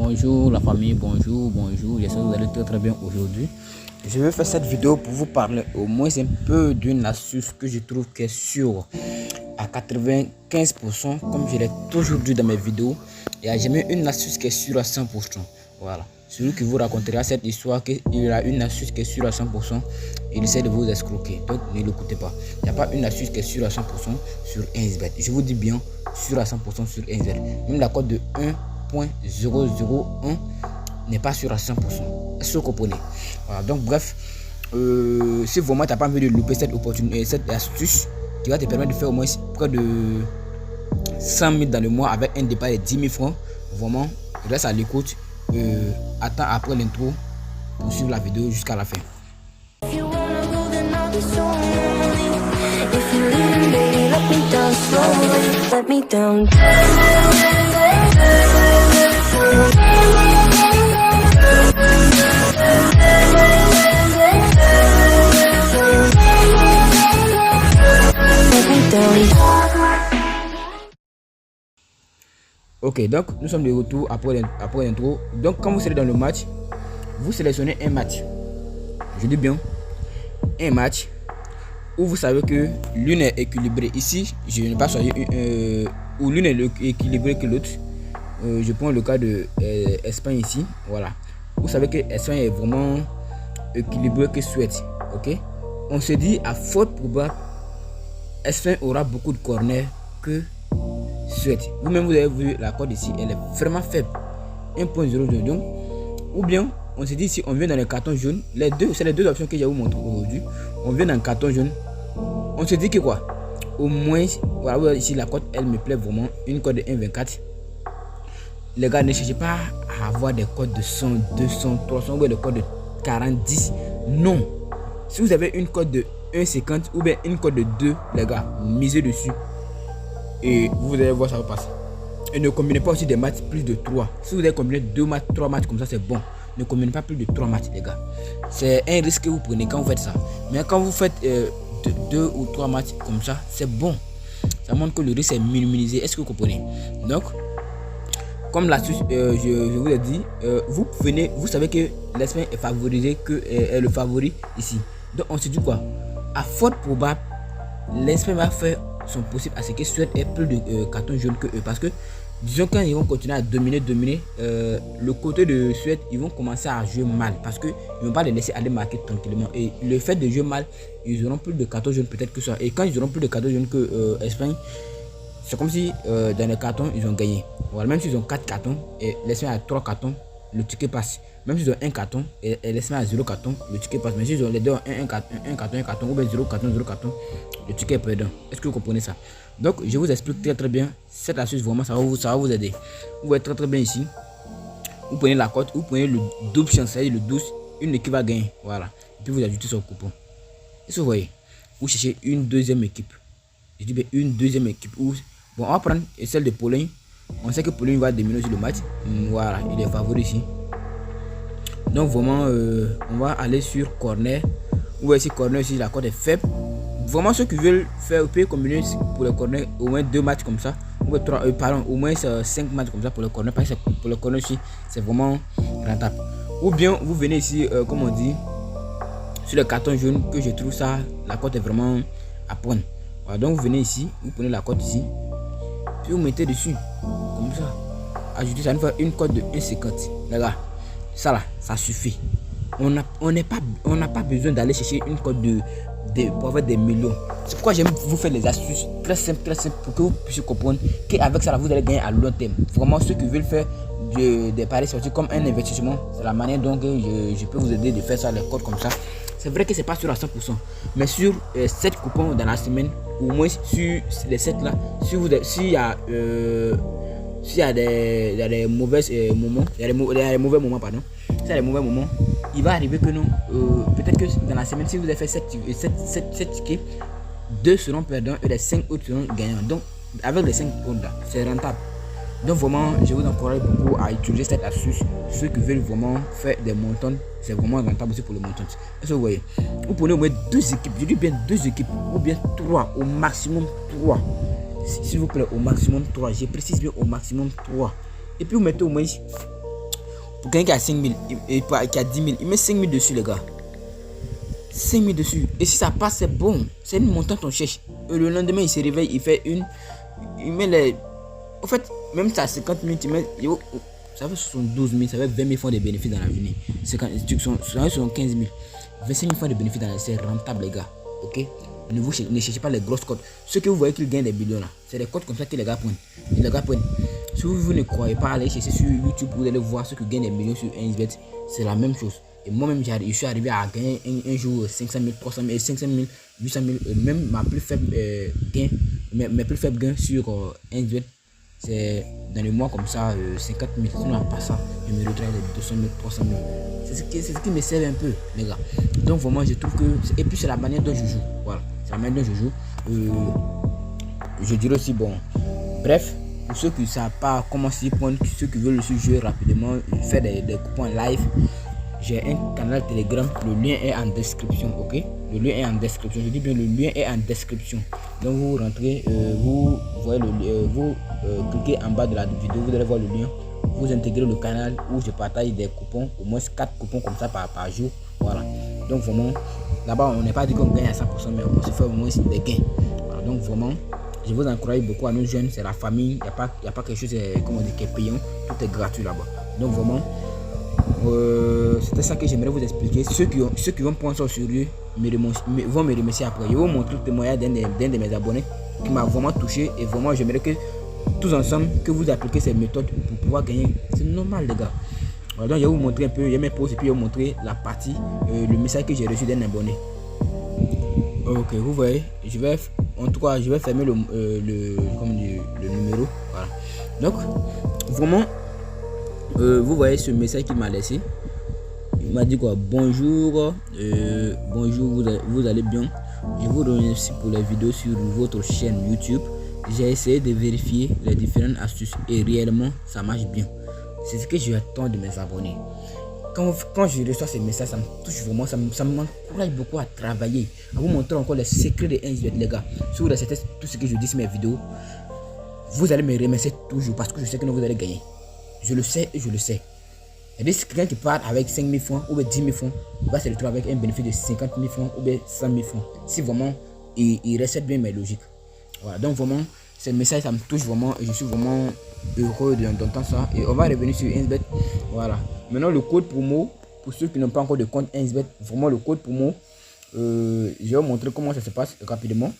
Bonjour la famille, bonjour, j'espère que vous allez très bien aujourd'hui. Je vais faire cette vidéo pour vous parler au moins un peu d'une astuce que je trouve qui est sûre à 95%, comme je l'ai toujours dit dans mes vidéos. Il n'y a jamais une astuce qui est sûre à 100%. Voilà. Celui qui vous racontera cette histoire qu'il y a une astuce qui est sûre à 100%, il essaie de vous escroquer. Donc ne l'écoutez pas. Il n'y a pas une astuce qui est sûre à 100% sur 1xBet. Je vous dis bien, sûre à 100% sur 1xBet. Même la cote de 1.001 n'est pas sûre à 100%. Est-ce que vous comprenez? Voilà. Donc bref, si vraiment tu n'as pas envie de louper cette opportunité, cette astuce qui va te permettre de faire au moins près de 100 000 dans le mois avec un départ de 10 000 francs, vraiment, reste à l'écoute. Attends après l'intro pour suivre la vidéo jusqu'à la fin. Ok, donc nous sommes de retour après l'intro. Donc quand vous serez dans le match, vous sélectionnez un match. Je dis bien un match où vous savez que l'une est équilibrée. Ici, je n'ai pas choisi où l'une est équilibrée que l'autre. Je prends le cas de Espagne ici. Voilà. Vous savez que Espagne est vraiment équilibrée que Suède. Ok. On se dit à forte probabilité, Espagne aura beaucoup de corners que Suède. Vous-même, vous avez vu la cote ici, elle est vraiment faible. 1.02. Donc, ou bien, on se dit si on vient dans les cartons jaunes, c'est les deux options que j'ai vous montré aujourd'hui. On vient dans le carton jaune. On se dit que quoi? Au moins, voilà, ici la cote, elle me plaît vraiment. Une cote de 1.24. Les gars, ne cherchez pas à avoir des cotes de 100, 200, 300 ou des cotes de 40, 10. Non. Si vous avez une cote de 1.50 ou bien une cote de 2, les gars, misez dessus. Et vous allez voir ça va passer. Et ne combinez pas aussi des matchs plus de 3. Si vous avez combiné 2 matchs, 3 matchs comme ça, c'est bon. Ne combinez pas plus de 3 matchs, les gars. C'est un risque que vous prenez quand vous faites ça. Mais quand vous faites 2 ou 3 matchs comme ça, c'est bon. Ça montre que le risque est minimisé. Est-ce que vous comprenez? Donc, comme l'astuce, je vous ai dit, vous savez que l'Espagne est favorisé, que est le favori ici. Donc, on se dit quoi? À forte probable, l'Espagne va faire son possible à ce que Suède ait plus de cartons jaunes que eux, parce que disons quand ils vont continuer à dominer le côté de Suède, ils vont commencer à jouer mal parce que ils vont pas les laisser aller marquer tranquillement, et le fait de jouer mal, ils auront plus de cartons jaunes peut-être que ça, et quand ils auront plus de cartons jaunes que Espagne, c'est comme si dans les cartons ils ont gagné. Voilà, même s'ils ont 4 cartons et l'Espagne a 3 cartons, le ticket passe. Même s'ils ont un carton et l'Espagne a 0 carton, le ticket passe. Mais s'ils ont les deux un carton, ou bien 0 carton, le ticket est perdant. Est-ce que vous comprenez ça? Donc je vous explique très bien cette astuce, vraiment ça va vous aider. Vous voyez très bien ici. Vous prenez la cote, vous prenez le double chance, c'est-à-dire le 12, une équipe va gagner. Voilà. Et puis vous ajoutez son coupon. Est-ce que vous voyez? Vous cherchez une deuxième équipe. Je dis bien une deuxième équipe. Bon, on va prendre celle de Pologne. On sait que Pologne va dominer aussi le match. Voilà, il est favori ici. Donc vraiment, on va aller sur corner. Vous voyez ici corner ici, la cote est faible. Vraiment ceux qui veulent faire, peut combiner pour le corner au moins 2 matchs comme ça, ou 3, au moins 5 matchs comme ça pour le corner, parce que pour le corner ici c'est vraiment rentable. Ou bien vous venez ici, comme on dit, sur le carton jaune, que je trouve ça, la cote est vraiment à prendre. Voilà, donc vous venez ici, vous prenez la cote ici, puis vous mettez dessus, comme ça. Ajoutez ça une cote de 1,50. Les gars, ça là, ça suffit. On n'a pas besoin d'aller chercher une cote pour avoir des millions. C'est pourquoi j'aime vous faire des astuces très simples pour que vous puissiez comprendre qu'avec ça là, vous allez gagner à long terme. Vraiment, ceux qui veulent faire des paris sportifs comme un investissement, c'est la manière dont je peux vous aider de faire ça, les codes comme ça. C'est vrai que c'est pas sûr à 100%, mais sur 7 coupons dans la semaine, au moins sur les 7 là, s'il y a des mauvais moments, il y a des mauvais moments, pardon. S'il y a des mauvais moments, il va arriver que non, peut-être que dans la semaine, si vous avez fait 7 tickets, 2 seront perdants et les 5 autres seront gagnants. Donc, avec les 5 autres là, c'est rentable. Donc vraiment, je vous encourage beaucoup à utiliser cette astuce. Ceux qui veulent vraiment faire des montants, c'est vraiment rentable aussi pour le montant. Est-ce que vous voyez? Vous prenez au moins 2 équipes, je dis bien 2 équipes, ou bien 3, au maximum 3. S'il vous plaît, au maximum 3. Je précise bien au maximum 3. Et puis vous mettez au moins Pour quelqu'un qui a 5 000 et qui a 10 000, il met 5 000 dessus, les gars. 5 000 dessus. Et si ça passe, c'est bon. C'est une montante, on cherche. Et le lendemain, il se réveille, il fait une. Il met les. En fait, même ça, 50 000, tu mets. Ça fait 72 000, ça fait 20 000 francs de bénéfices dans l'avenir. C'est 15 000. 25 000 francs de bénéfices dans l'avenir, c'est rentable, les gars. Ok? Ne cherchez pas les grosses cotes. Ceux que vous voyez qu'ils gagnent des millions là, c'est des cotes comme ça que les gars prennent. Si vous ne croyez pas, allez chercher sur YouTube, vous allez voir ceux qui gagnent des millions sur 1xBet. C'est la même chose. Et moi-même, je suis arrivé à gagner un jour 500 000, 300 000, 500 000, 800 000. Même ma plus faible gain, mes plus faibles gains sur 1xBet, c'est dans le mois comme ça, 50 000. Sinon, en passant, je me retrouve les 200 000, 300 000. C'est ce qui me sert un peu, les gars. Donc, vraiment, je trouve que. Et puis, c'est la manière dont je joue. Voilà. C'est la manière dont je joue. Je dirais aussi, bon. Bref, pour ceux qui ne savent pas comment s'y prendre, ceux qui veulent aussi jouer rapidement, faire des coupons live, j'ai un canal Telegram. Le lien est en description, ok? Le lien est en description. Je dis bien, le lien est en description. Donc, vous rentrez, vous voyez vous cliquez en bas de la vidéo, vous allez voir le lien. Vous intégrez le canal où je partage des coupons, au moins 4 coupons comme ça par jour. Voilà. Donc, vraiment, là-bas, on n'est pas dit qu'on gagne à 100%, mais on se fait au moins des gains. Voilà. Donc, vraiment, je vous encourage beaucoup à nos jeunes. C'est la famille. Il n'y a pas quelque chose qui est payant. Tout est gratuit là-bas. Donc, vraiment, c'était ça que j'aimerais vous expliquer. Ceux qui vont prendre ça au sérieux vont me remercier après. Je vais vous montrer le témoignage d'un de mes abonnés qui m'a vraiment touché. Et vraiment, j'aimerais que tous ensemble, que vous appliquez ces méthodes pour pouvoir gagner. C'est normal, les gars. Alors, donc, je vais vous montrer un peu. Il y a mes posts et puis je vais vous montrer la partie, le message que j'ai reçu d'un abonné. Ok, vous voyez, je vais fermer le numéro. Voilà. Donc, vraiment, vous voyez ce message qu'il m'a laissé. Il m'a dit quoi? Bonjour, bonjour, vous allez bien? Je vous remercie pour les vidéos sur votre chaîne YouTube. J'ai essayé de vérifier les différentes astuces et réellement ça marche bien. C'est ce que j'attends de mes abonnés. Quand je reçois ces messages, ça me touche vraiment, ça m'encourage beaucoup à travailler, à vous montrer encore les secrets de 1xBet, les gars. Si vous respectez tout ce que je dis sur mes vidéos, vous allez me remercier toujours parce que je sais que vous allez gagner. Je le sais et je le sais. Et si quelqu'un qui part avec 5 000 francs ou 10 000 francs va se retrouver avec un bénéfice de 50 000 francs ou 100 000 francs. Si vraiment il respecte bien mes logiques. Voilà, donc vraiment, ce message, ça me touche vraiment et je suis vraiment heureux d'entendre ça. Et on va revenir sur 1xBet. Voilà. Maintenant, le code promo, pour ceux qui n'ont pas encore de compte 1xBet, vraiment le code promo, je vais vous montrer comment ça se passe rapidement.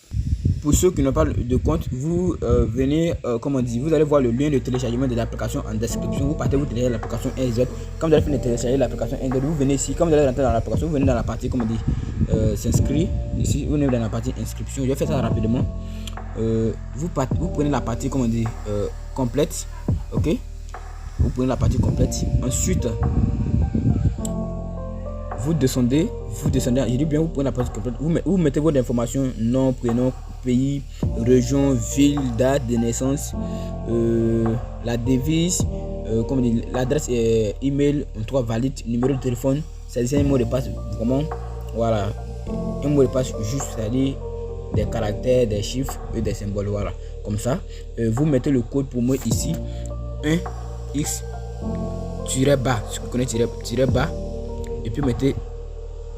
Pour ceux qui n'ont pas de compte, vous venez, vous allez voir le lien de téléchargement de l'application en description. Vous partez, vous téléchargez l'application 1xBet. Quand vous allez finir de télécharger l'application 1xBet, vous venez ici. Quand vous allez rentrer dans l'application, vous venez dans la partie, s'inscrire. Ici, vous venez dans la partie inscription. Je vais faire ça rapidement. Vous prenez la partie, complète. Ok? Vous prenez la partie complète. Ensuite, vous descendez, je dis bien, vous prenez la partie complète, vous mettez votre information, nom, prénom, pays, région, ville, date de naissance, la devise, l'adresse email, en tout cas valide, numéro de téléphone, c'est un mot de passe, vraiment, voilà, un mot de passe juste, c'est-à-dire des caractères, des chiffres et des symboles, voilà, comme ça. Vous mettez le code pour moi ici, 1x-bas, si vous connaissez -bas, et puis mettez,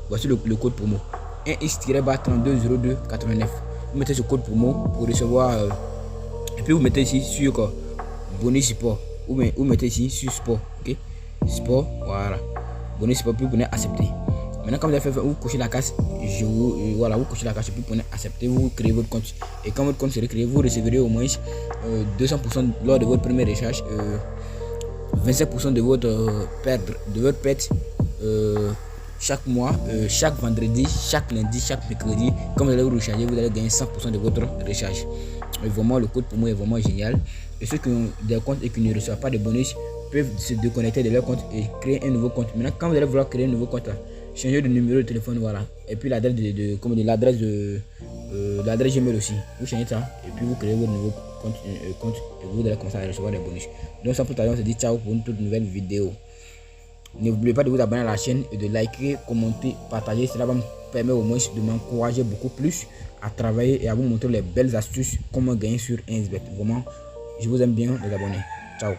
voici le code promo, 1x-bas 320289. Vous mettez ce code promo pour recevoir, et puis vous mettez ici sur bonus support, vous mettez ici sur sport, ok, sport, voilà, bonus support, puis vous prenez accepter. Maintenant, quand vous avez fait, vous cochez la case, vous cochez la case, puis vous prenez accepter, vous créez votre compte. Et quand votre compte sera créé, vous recevrez au moins 200% lors de votre premier recharge, 25% de votre perte chaque mois, chaque vendredi, chaque lundi, chaque mercredi. Quand vous allez vous recharger, vous allez gagner 100% de votre recharge. Et vraiment, le code pour moi est vraiment génial. Et ceux qui ont des comptes et qui ne reçoivent pas de bonus peuvent se déconnecter de leur compte et créer un nouveau compte. Maintenant, quand vous allez vouloir créer un nouveau compte, changez de numéro de téléphone, voilà. Et puis l'adresse l'adresse Gmail aussi. Vous changez ça et puis vous créez votre nouveau compte et vous allez commencer à recevoir des bonus. Donc sans plus tarder, on se dit ciao pour une toute nouvelle vidéo. N'oubliez pas de vous abonner à la chaîne et de liker, commenter, partager. Cela va me permettre au moins de m'encourager beaucoup plus à travailler et à vous montrer les belles astuces comment gagner sur 1xBet. Vraiment, je vous aime bien les abonnés. Ciao.